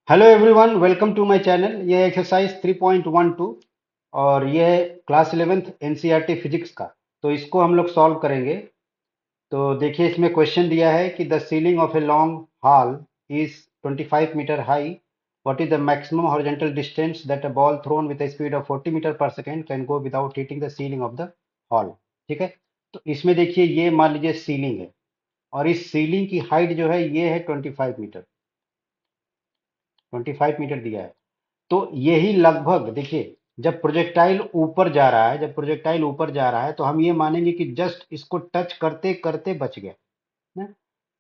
Hello everyone, welcome to my channel. ये exercise 3.12 और ये है क्लास 11th एनसीईआरटी फिजिक्स का। तो इसको हम लोग सॉल्व करेंगे। तो देखिए, इसमें क्वेश्चन दिया है कि the ceiling of a long hall is 25 metre high. What is the maximum horizontal distance that a ball thrown with a speed of 40 metre per second can go without hitting the ceiling of the hall. ठीक है। तो इसमें देखिए, ये मान लीजिए ceiling है और इस सीलिंग की हाइट जो है ये है 25 मीटर। 25 मीटर दिया है। तो यही लगभग देखिए, जब प्रोजेक्टाइल ऊपर जा रहा है तो हम ये मानेंगे कि जस्ट इसको टच करते करते बच गया ना।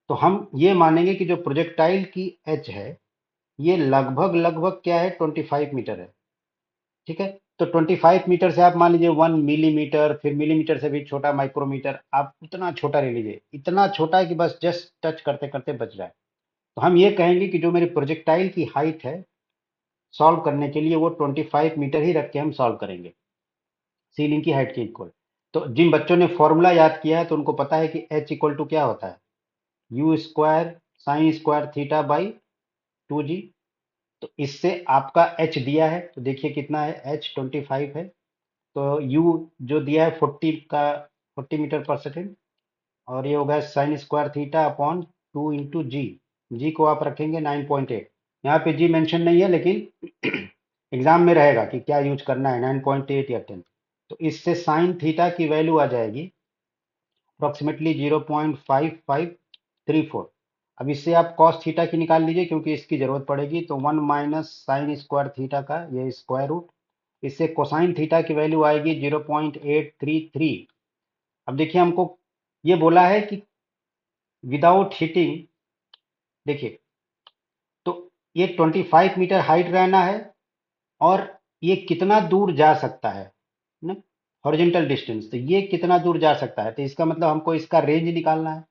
तो हम ये मानेंगे कि जो प्रोजेक्टाइल की एच है ये लगभग लगभग क्या है, 25 मीटर है। ठीक है। तो 25 मीटर से आप मान लीजिए 1 मिलीमीटर, फिर मिलीमीटर से भी छोटा माइक्रोमीटर, आप उतना छोटा ले लीजिए, इतना छोटा कि बस जस्ट टच करते करते बच जाए। तो हम ये कहेंगे कि जो मेरी प्रोजेक्टाइल की हाइट है सॉल्व करने के लिए वो 25 मीटर ही रख के हम सॉल्व करेंगे, सीलिंग की हाइट के इक्वल। तो जिन बच्चों ने फॉर्मूला याद किया है तो उनको पता है कि एच इक्वल टू क्या होता है, u square sign square theta by 2g। तो इससे आपका एच दिया है तो देखिए कितना है, एच 25 है। तो यू जो दिया है 40 मीटर पर सेकेंड, और ये होगा sine square theta upon 2 into g. G को आप रखेंगे 9.8। यहाँ पे जी मेंशन नहीं है लेकिन एग्जाम में रहेगा कि क्या यूज करना है, 9.8 या 10। तो इससे साइन थीटा की वैल्यू आ जाएगी अप्रोक्सीमेटली 0.5534। अब इससे आप कॉस थीटा की निकाल लीजिए क्योंकि इसकी जरूरत पड़ेगी। तो 1 - साइन स्क्वायर थीटा का ये स्क्वायर रूट, इससे कोसाइन थीटा की वैल्यू आएगी 0.833। अब देखिए, हमको ये बोला है कि विदाउट हिटिंग, देखिए, तो ये 25 मीटर हाइट रहना है और ये कितना दूर जा सकता है ना, हॉरिजॉन्टल डिस्टेंस। तो ये कितना दूर जा सकता है, तो इसका मतलब हमको इसका रेंज निकालना है,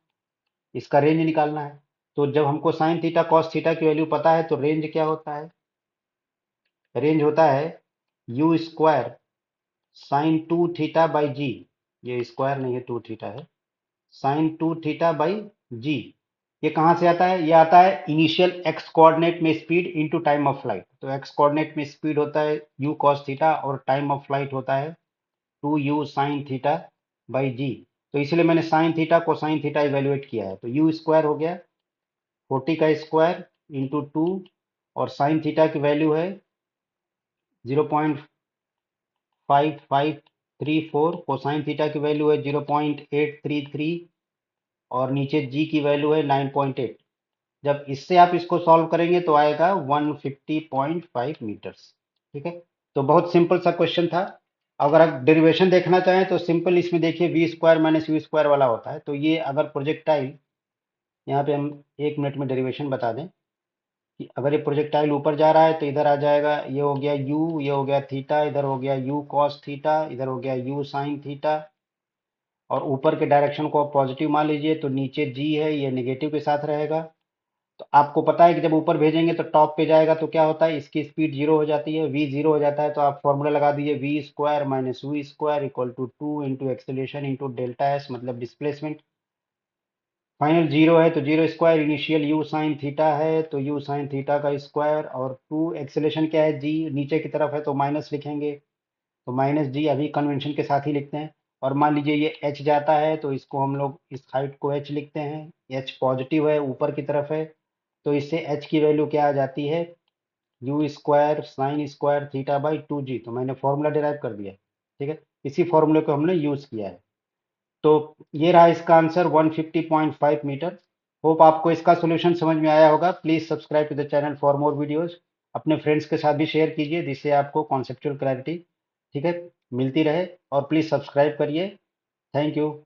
इसका रेंज निकालना है। तो जब हमको साइन थीटा कॉस थीटा की वैल्यू पता है तो रेंज क्या होता है, रेंज होता है u square sine 2 theta by g. ये स्क्वायर नहीं है, 2 थीटा है, साइन 2 थीटा बाई जी। ये कहाँ से आता है, ये आता है इनिशियल एक्स कोऑर्डिनेट में speed into time of flight. तो एक्स कोऑर्डिनेट में स्पीड होता है यू कॉस थीटा और टाइम ऑफ फ्लाइट होता है 2u साइन थीटा बाई जी। तो इसलिए मैंने साइन थीटा को साइन थीटा इवेल्युएट किया है। तो यू स्क्वायर हो गया 40 का स्क्वायर इंटू 2, और साइन थीटा की वैल्यू है 0.5534, कोसाइन थीटा की वैल्यू है 0.833, और नीचे जी की वैल्यू है 9.8। जब इससे आप इसको सॉल्व करेंगे तो आएगा 150.5 मीटर्स। ठीक है। तो बहुत सिंपल सा क्वेश्चन था। अगर आप डेरिवेशन देखना चाहें तो सिंपल, इसमें देखिए v square minus u square वाला होता है। तो ये अगर प्रोजेक्टाइल, यहाँ पे हम 1 मिनट में डेरिवेशन बता दें कि अगर ये प्रोजेक्टाइल ऊपर जा रहा है तो इधर आ जाएगा, ये हो गया यू, ये हो गया थीटा, इधर हो गया यू कॉस थीटा, इधर हो गया यू साइन थीटा। और ऊपर के डायरेक्शन को आप पॉजिटिव मान लीजिए तो नीचे जी है ये नेगेटिव के साथ रहेगा। तो आपको पता है कि जब ऊपर भेजेंगे तो टॉप पे जाएगा तो क्या होता है, इसकी स्पीड जीरो हो जाती है, वी जीरो हो जाता है। तो आप फॉर्मूला लगा दीजिए, v square minus v square equal to 2 into acceleration into delta S, मतलब डिस्प्लेसमेंट। फाइनल जीरो है तो zero square, initial u sine theta है तो यू साइन थीटा का स्क्वायर, और 2 एक्सेलेरेशन क्या है, जी नीचे की तरफ है तो माइनस लिखेंगे। तो माइनस जी अभी कन्वेंशन के साथ ही लिखते हैं। और मान लीजिए ये एच जाता है तो इसको हम लोग इस हाइट को एच लिखते हैं, एच पॉजिटिव है ऊपर की तरफ है। तो इससे एच की वैल्यू क्या आ जाती है, u square sign square theta by 2g। तो मैंने फॉर्मूला डिराइव कर दिया। ठीक है। इसी फॉर्मूले को हमने यूज किया है। तो ये रहा इसका आंसर 150.5 मीटर। होप आपको इसका सोल्यूशन समझ में आया होगा। Please subscribe to the channel for more videos. अपने फ्रेंड्स के साथ भी शेयर कीजिए जिससे आपको कॉन्सेप्चुअल क्लैरिटी, ठीक है, मिलती रहे। और प्लीज सब्सक्राइब करिए। Thank you.